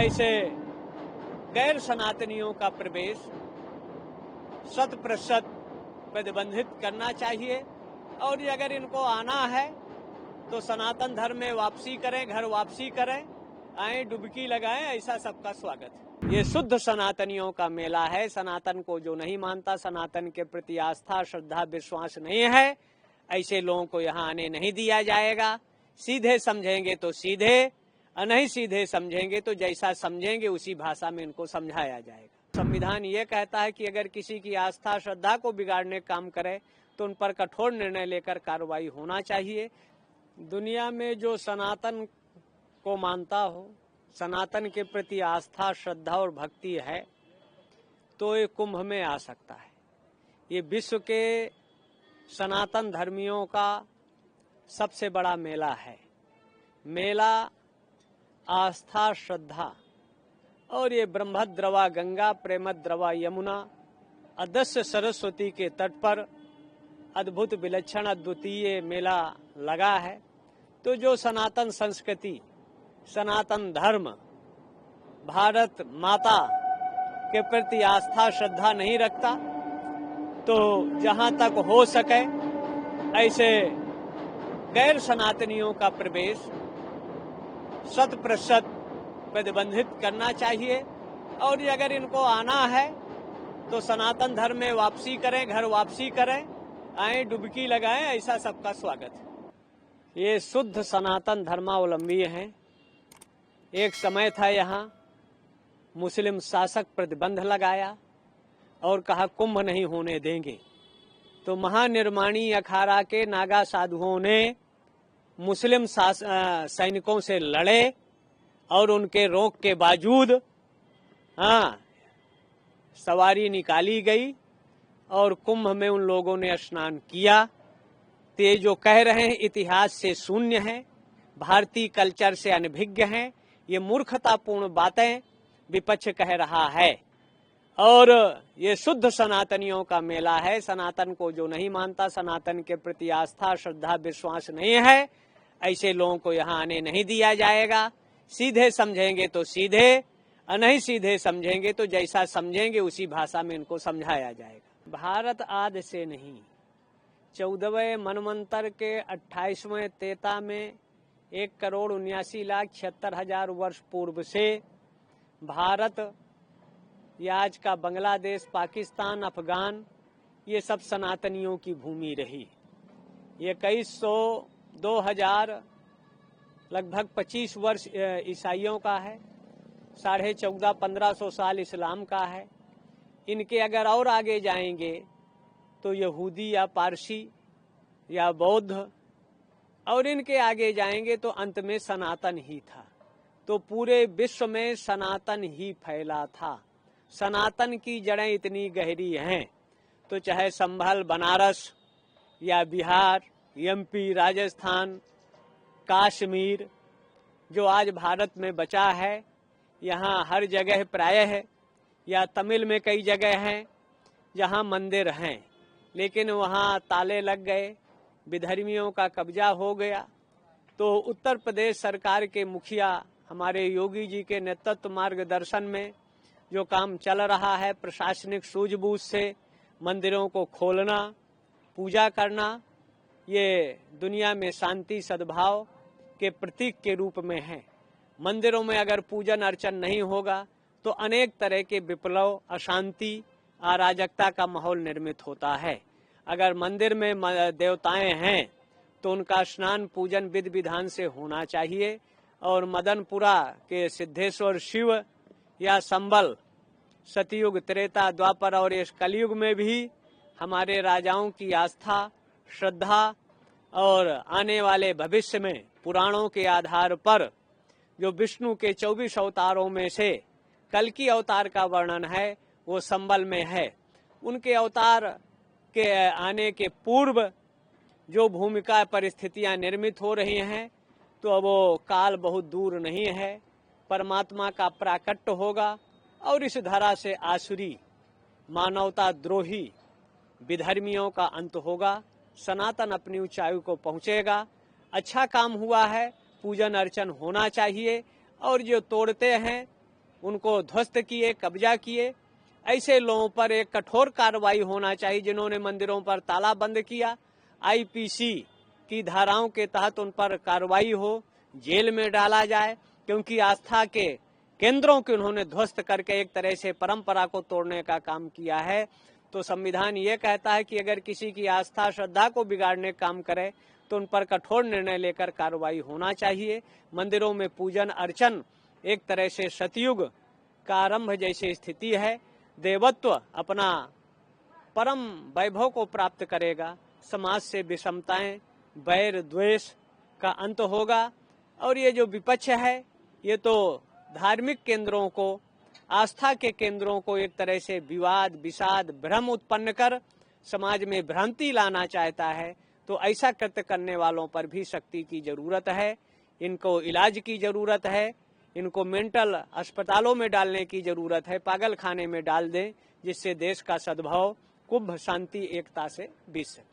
ऐसे गैर सनातनियों का प्रवेश 100% प्रतिबंधित करना चाहिए और अगर इनको आना है तो सनातन धर्म में वापसी करें, घर वापसी करें, आए डुबकी लगाएं, ऐसा सबका स्वागत है। ये शुद्ध सनातनियों का मेला है। सनातन को जो नहीं मानता, सनातन के प्रति आस्था, श्रद्धा, विश्वास नहीं है, ऐसे लोगों को यहाँ आने नहीं दिया जाएगा। सीधे समझेंगे तो सीधे, और नहीं सीधे समझेंगे तो जैसा समझेंगे उसी भाषा में इनको समझाया जाएगा। संविधान ये कहता है कि अगर किसी की आस्था, श्रद्धा को बिगाड़ने का काम करे तो उन पर कठोर निर्णय लेकर कार्रवाई होना चाहिए। दुनिया में जो सनातन को मानता हो, सनातन के प्रति आस्था, श्रद्धा और भक्ति है, तो ये कुंभ में आ सकता है। ये विश्व के सनातन धर्मियों का सबसे बड़ा मेला है। मेला आस्था, श्रद्धा और ये ब्रह्मद्रवा गंगा, प्रेमद्रवा यमुना, अदृश्य सरस्वती के तट पर अद्भुत, विलक्षण, अद्वितीय मेला लगा है। तो जो सनातन संस्कृति, सनातन धर्म, भारत माता के प्रति आस्था, श्रद्धा नहीं रखता, तो जहां तक हो सके ऐसे गैर सनातनियों का प्रवेश 100% प्रतिबंधित करना चाहिए और अगर इनको आना है तो सनातन धर्म में वापसी करें, घर वापसी करें, आए डुबकी लगाएं, ऐसा सबका स्वागत है। ये शुद्ध सनातन धर्मावलंबी हैं। एक समय था यहाँ मुस्लिम शासक प्रतिबंध लगाया और कहा कुंभ नहीं होने देंगे, तो महानिर्माणी अखाड़ा के नागा साधुओं ने मुस्लिम सैनिकों से लड़े और उनके रोक के बावजूद सवारी निकाली गई और कुंभ में उन लोगों ने स्नान किया। ते जो कह रहे हैं इतिहास से शून्य है, भारतीय कल्चर से अनभिज्ञ हैं, ये मूर्खतापूर्ण बातें विपक्ष कह रहा है। और ये शुद्ध सनातनियों का मेला है। सनातन को जो नहीं मानता, सनातन के प्रति आस्था, श्रद्धा, विश्वास नहीं है, ऐसे लोगों को यहाँ आने नहीं दिया जाएगा। सीधे समझेंगे तो सीधे, और नहीं सीधे समझेंगे तो जैसा समझेंगे उसी भाषा में इनको समझाया जाएगा। भारत आद से नहीं, 14वें मनवंतर के 28वें तेता में 1,79,76,000 वर्ष पूर्व से भारत या आज का बांग्लादेश, पाकिस्तान, अफगान, ये सब सनातनियों की भूमि रही। ये 2100, 2000, लगभग 25 वर्ष ईसाइयों का है, 1450-1500 साल इस्लाम का है। इनके अगर और आगे जाएंगे तो यहूदी या पारसी या बौद्ध, और इनके आगे जाएंगे तो अंत में सनातन ही था। तो पूरे विश्व में सनातन ही फैला था। सनातन की जड़ें इतनी गहरी हैं, तो चाहे संभल, बनारस या बिहार, एमपी, राजस्थान, कश्मीर, जो आज भारत में बचा है, यहाँ हर जगह प्रायः है, या तमिल में कई जगह हैं जहाँ मंदिर हैं, लेकिन वहाँ ताले लग गए, विधर्मियों का कब्जा हो गया। तो उत्तर प्रदेश सरकार के मुखिया हमारे योगी जी के नेतृत्व मार्गदर्शन में जो काम चल रहा है, प्रशासनिक सूझबूझ से मंदिरों को खोलना, पूजा करना, ये दुनिया में शांति, सद्भाव के प्रतीक के रूप में है। मंदिरों में अगर पूजन अर्चन नहीं होगा तो अनेक तरह के विप्लव, अशांति, अराजकता का माहौल निर्मित होता है। अगर मंदिर में देवताएं हैं तो उनका स्नान, पूजन विधि विधान से होना चाहिए। और मदनपुरा के सिद्धेश्वर शिव या संबल, सतयुग, त्रेता, द्वापर और इस कलयुग में भी हमारे राजाओं की आस्था, श्रद्धा और आने वाले भविष्य में पुराणों के आधार पर जो विष्णु के 24 अवतारों में से कल्कि अवतार का वर्णन है वो संबल में है। उनके अवतार के आने के पूर्व जो भूमिका परिस्थितियां निर्मित हो रही हैं, तो अब वो काल बहुत दूर नहीं है, परमात्मा का प्राकट्य होगा और इस धरा से आसुरी, मानवता द्रोही विधर्मियों का अंत होगा। सनातन अपनी ऊंचाई को पहुंचेगा। अच्छा काम हुआ है, पूजन अर्चन होना चाहिए। और जो तोड़ते हैं उनको ध्वस्त किए, कब्जा किए। ऐसे लोगों पर एक कठोर कार्रवाई होना चाहिए। जिन्होंने मंदिरों पर ताला बंद किया, आईपीसी की धाराओं के तहत उन पर कार्रवाई हो, जेल में डाला जाए, क्योंकि आस्था के केंद्रों को उन्होंने ध्वस्त करके एक तरह से परंपरा को तोड़ने का काम किया है। तो संविधान ये कहता है कि अगर किसी की आस्था श्रद्धा को बिगाड़ने का काम करे तो उन पर कठोर निर्णय लेकर कार्रवाई होना चाहिए। मंदिरों में पूजन अर्चन एक तरह से सतयुग का आरंभ जैसी स्थिति है। देवत्व अपना परम वैभव को प्राप्त करेगा। समाज से विषमताएं, बैर द्वेष का अंत होगा। और ये जो विपक्ष है, ये तो धार्मिक केंद्रों को, आस्था के केंद्रों को एक तरह से विवाद, विषाद, भ्रम उत्पन्न कर समाज में भ्रांति लाना चाहता है। तो ऐसा कृत्य करने वालों पर भी सख्ती की जरूरत है। इनको इलाज की जरूरत है। इनको मेंटल अस्पतालों में डालने की जरूरत है, पागल खाने में डाल दें, जिससे देश का सद्भाव, कुंभ, शांति, एकता से बीत सके।